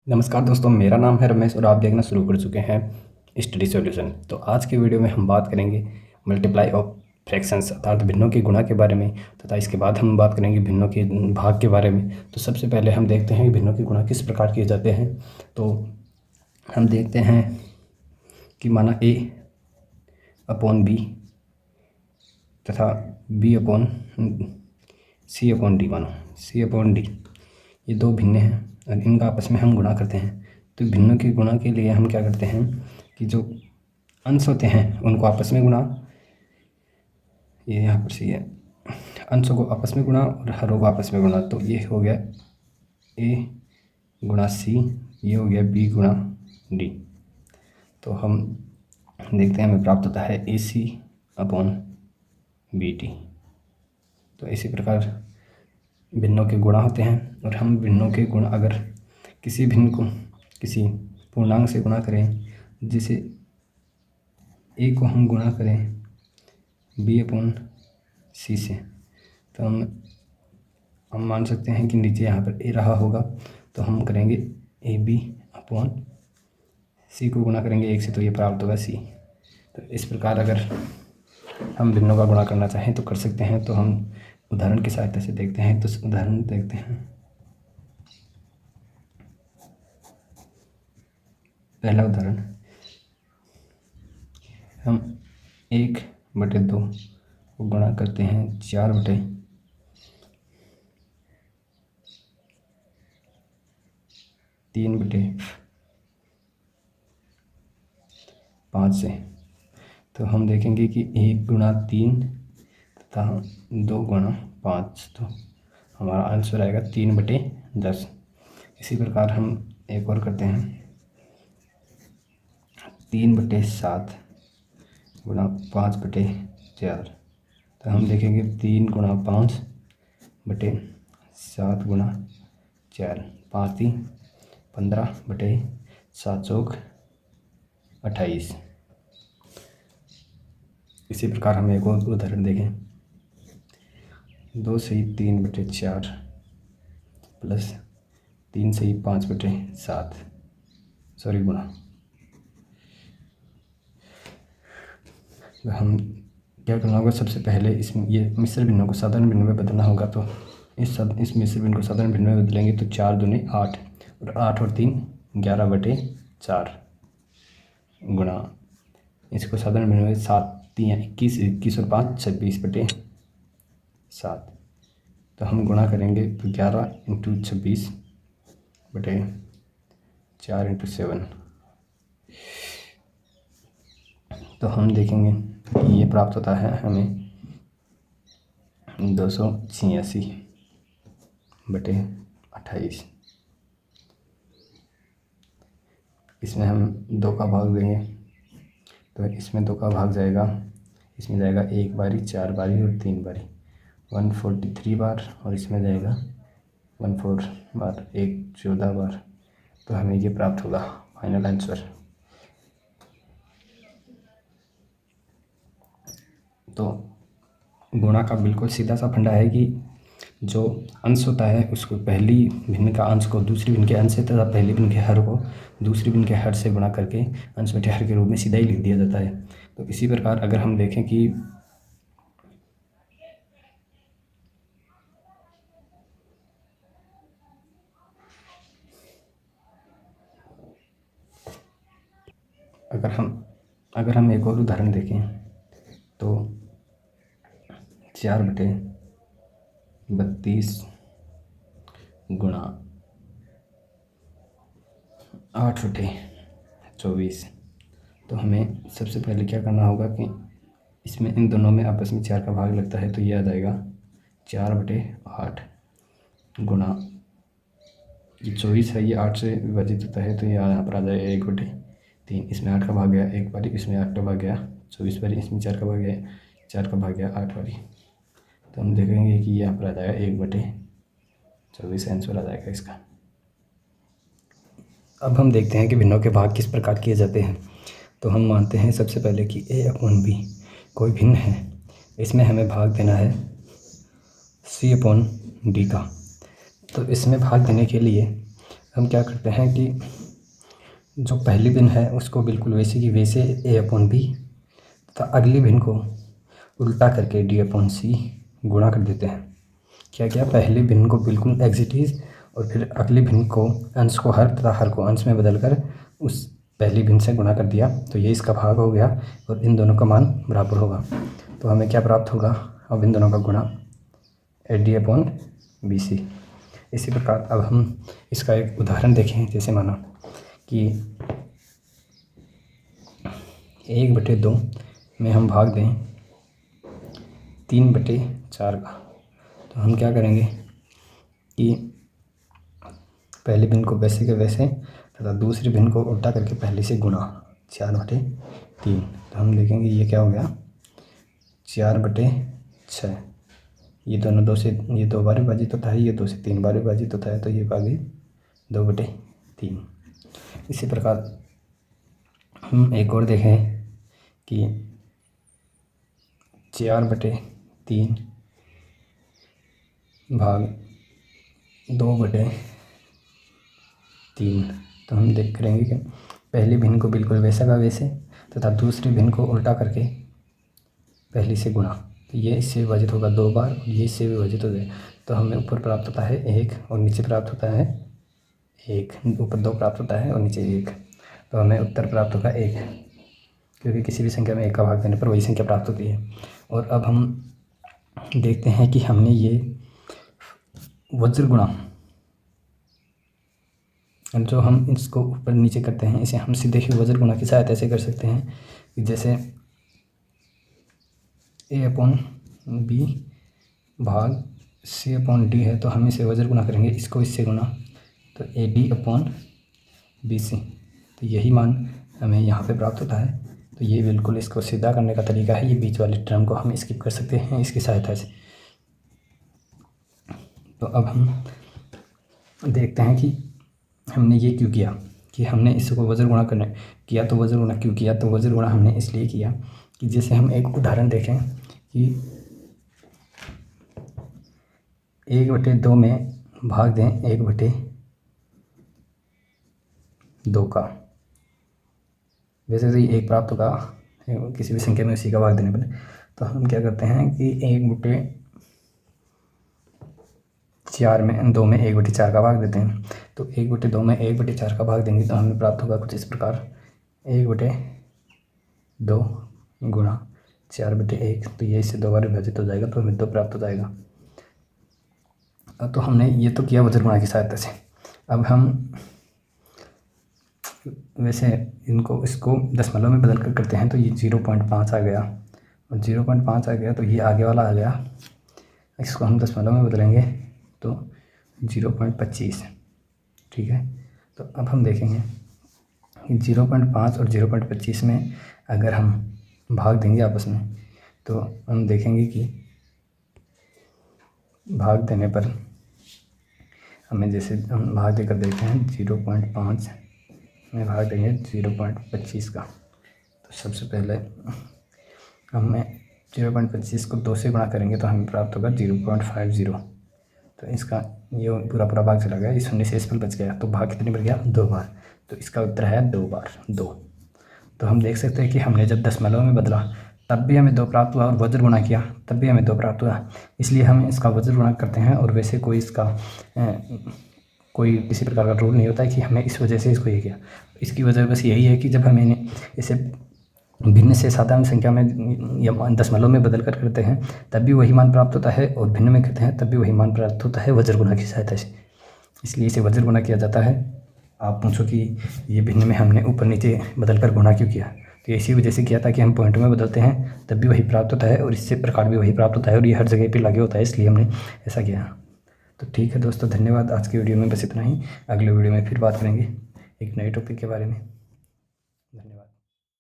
नमस्कार दोस्तों, मेरा नाम है रमेश और आप देखना शुरू कर चुके हैं स्टडी सॉल्यूशन। तो आज के वीडियो में हम बात करेंगे मल्टीप्लाई ऑफ फ्रैक्शंस अर्थात भिन्नों के गुणा के बारे में तथा इसके बाद हम बात करेंगे भिन्नों के भाग के बारे में। तो सबसे पहले हम देखते हैं कि भिन्नों के गुणा किस प्रकार किए जाते हैं। तो हम देखते हैं कि माना a अपॉन बी तथा b upon c upon D, मानो c अपॉन डी, ये दो भिन्न हैं और इनका आपस में हम गुणा करते हैं। तो भिन्नों के गुणा के लिए हम क्या करते हैं कि जो अंश होते हैं उनको आपस में गुणा, ये यहाँ पर सी है, अंशों को आपस में गुणा और हरों को आपस में गुणा। तो ये हो गया a गुणा c, ये हो गया b गुणा d। तो हम देखते हैं हमें प्राप्त होता है ac अपॉन bt। तो इसी प्रकार भिन्नों के गुणा होते हैं और हम भिन्नों के गुण अगर किसी भिन्न को किसी पूर्णांक से गुणा करें, जिसे a को हम गुणा करें b अपॉन c से, तो हम मान सकते हैं कि नीचे यहाँ पर a रहा होगा, तो हम करेंगे ab अपॉन c को गुणा करेंगे 1 से, तो ये प्राप्त होगा c। तो इस प्रकार अगर हम भिन्नों का गुणा करना चाहें तो कर सकते हैं। तो हम उदाहरण की सहायता से देखते हैं। तो उदाहरण देखते हैं। पहला उदाहरण, हम 1/2 को गुणा करते हैं 4/3/5 से। तो हम देखेंगे कि 1 गुणा 3 तथा 2 गुणा 5, तो हमारा आंसर आएगा 3/10। इसी प्रकार हम एक और करते हैं, 3/7 गुणा 5/4। तो हम देखेंगे 3 गुणा 5/7 गुणा 4, 5×3 15/7 चौक 28। इसी प्रकार हम एक और उदाहरण देखें, 2 से 3/4 प्लस 3 से 5/7, सॉरी गुणा। हम क्या करना होगा, सबसे पहले इसमें ये मिश्र भिन्नों को साधारण भिन्नों में बदलना होगा। तो इस मिश्र भिन्न को साधारण भिन्न में बदलेंगे तो 4 दूनी 8 और 8 और 3 11/4 गुणा, इसको साधारण भिन्न में 7 3 21, 21 और 5 26/7। तो हम गुणा करेंगे तो 11 × 26/4 × 7। तो हम देखेंगे कि ये प्राप्त होता है हमें 286/28। इसमें हम 2 का भाग देंगे तो इसमें 2 का भाग जाएगा, इसमें जाएगा 1 बारी, 4 बारी और 3 बारी, 143 बार, और इसमें जाएगा 14 बार, 14 बार। तो हमें ये प्राप्त होगा फाइनल आंसर। तो गुणा का बिल्कुल सीधा सा फंडा है कि जो अंश होता है उसको पहली भिन्न का अंश को दूसरी भिन्न के अंश से तथा पहली भिन्न के हर को दूसरी भिन्न के हर से गुणा करके अंश बटे हर के रूप में सीधा ही लिख दिया जाता है। तो इसी प्रकार अगर हम देखें कि अगर हम एक और उदाहरण देखें तो 4/32 गुणा 8/24। तो हमें सबसे पहले क्या करना होगा कि इसमें इन दोनों में आपस में 4 का भाग लगता है, तो ये आ जाएगा 4/8 गुणा, ये 24 है, ये 8 से विभाजित होता है, तो ये यहाँ पर आ जाएगा 1/3। इसमें 8 का भाग गया 1 बारी, इसमें 8 का भाग गया 24 बारी, इसमें 4 का भाग गया 8 बारी। तो हम देखेंगे कि यहाँ पर आ जाएगा 1/24 आंसर आ जाएगा इसका। अब हम देखते हैं कि भिन्नों के भाग किस प्रकार किए जाते हैं। तो हम मानते हैं सबसे पहले कि a अपॉन b कोई भिन्न है, इसमें हमें भाग देना है c अपॉन d का। तो इसमें भाग देने के लिए हम क्या करते हैं कि जो पहली भिन्न है उसको बिल्कुल वैसे की वैसे a/b तथा अगली भिन्न को उल्टा करके d/c गुणा कर देते हैं। क्या किया, पहली भिन्न को बिल्कुल एग्जिट इज और फिर अगली भिन्न को अंश को हर तथा हर को अंश में बदलकर उस पहली भिन्न से गुणा कर दिया, तो ये इसका भाग हो गया और इन दोनों का मान बराबर होगा। तो हमें क्या प्राप्त होगा, अब इन दोनों का गुणा AD/BC। इसी प्रकार अब हम इसका एक उदाहरण देखें। जैसे माना कि 1/2 में हम भाग दें 3/4 का, तो हम क्या करेंगे कि पहली भिन्न को वैसे के वैसे तथा दूसरी भिन्न को उल्टा करके पहली से गुणा 4/3। तो हम देखेंगे ये क्या हो गया 4/6। ये दोनों 2 से, ये 2 बार विभाजित होता है, ये 2 से 3 बार विभाजित होता है, तो ये भागी 2/3। इसी प्रकार हम एक और देखें कि 4/3 भाग 2/3। तो हम देख करेंगे कि पहली भिन्न को बिल्कुल वैसा का वैसे तथा दूसरी भिन्न को उल्टा करके पहली से गुणा, तो ये इससे विभाजित होगा 2 बार और ये इससे विभाजित हो जाए, तो हमें ऊपर प्राप्त होता है 1 और नीचे प्राप्त होता है 1। ऊपर 2 प्राप्त होता है और नीचे 1, तो हमें उत्तर प्राप्त होगा 1, क्योंकि किसी भी संख्या में 1 का भाग देने पर वही संख्या प्राप्त होती है। और अब हम देखते हैं कि हमने ये वज्र गुणा, जो हम इसको ऊपर नीचे करते हैं, इसे हम सीधे ही वज्र गुणा की सहायता से कर सकते हैं कि जैसे A/B भाग C/D है, तो हम इसे वज्र गुणा करेंगे, इसको इससे गुणा, तो AD/BC। तो यही मान हमें यहाँ पे प्राप्त होता है। तो ये बिल्कुल इसको सीधा करने का तरीका है। ये बीच वाली टर्म को हम स्किप कर सकते हैं इसकी सहायता से। तो अब हम देखते हैं कि हमने ये क्यों किया, कि हमने इसको वज्र गुणा करने किया। तो वज्र गुणा क्यों किया, तो वज्र गुणा हमने इसलिए किया कि जैसे हम एक उदाहरण देखें कि 1/2 में भाग दें 1/2 का, वैसे तो ये 1 प्राप्त होगा किसी भी संख्या में उसी का भाग देने पर। तो हम क्या करते हैं कि 1/4 में 2 में 1/4 का भाग देते हैं। तो 1/2 में 1/4 का भाग देंगे तो हमें प्राप्त होगा कुछ इस प्रकार 1/2 गुणा 4/1। तो ये इससे 2 बार विभाजित हो जाएगा, तो हमें 2 प्राप्त हो जाएगा। तो हमने ये तो किया वज्र गुणा की सहायता से। अब हम वैसे इसको दशमलव में बदल कर करते हैं, तो ये 0.5 आ गया और 0.5 आ गया, तो ये आगे वाला आ गया। इसको हम दशमलव में बदलेंगे तो 0.25, ठीक है। तो अब हम देखेंगे कि 0.5 और 0.25 में अगर हम भाग देंगे आपस में, तो हम देखेंगे कि भाग देने पर हमें, जैसे हम भाग देकर देखते हैं 0.5 में भाग देंगे 0.25 का, तो सबसे पहले हमें 0.25 को 2 से गुणा करेंगे तो हमें प्राप्त होगा 0.50। तो इसका ये पूरा भाग चला गया, इस 0 से इसमें बच गया, तो भाग कितनी बार गया 2 बार। तो इसका उत्तर है 2 बार 2। तो हम देख सकते हैं कि हमने जब दशमलव में बदला तब भी हमें 2 प्राप्त हुआ और वज्र गुणा किया तब भी हमें 2 प्राप्त हुआ। इसलिए हम इसका वज्र गुणा करते हैं और वैसे कोई इसका कोई किसी प्रकार का रूल नहीं होता है कि हमें इस वजह से इसको ये किया। इसकी वजह बस यही है कि जब हमें इसे भिन्न से साधारण संख्या में या दशमलव में बदल कर करते हैं तब भी वही मान प्राप्त होता है, और भिन्न में करते हैं तब भी वही मान प्राप्त होता है वज्र गुणा की सहायता से। इसलिए इसे वज्र गुणा किया जाता है। आप पूछो कि ये भिन्न में हमने ऊपर नीचे बदल कर गुणा क्यों किया, तो इसी वजह से किया था कि हम पॉइंट में बदलते हैं तब भी वही प्राप्त होता है और इससे प्रकार भी वही प्राप्त होता है, और ये हर जगह पे लागू होता है, इसलिए हमने ऐसा किया। तो ठीक है दोस्तों, धन्यवाद। आज की वीडियो में बस इतना ही। अगले वीडियो में फिर बात करेंगे एक नए टॉपिक के बारे में।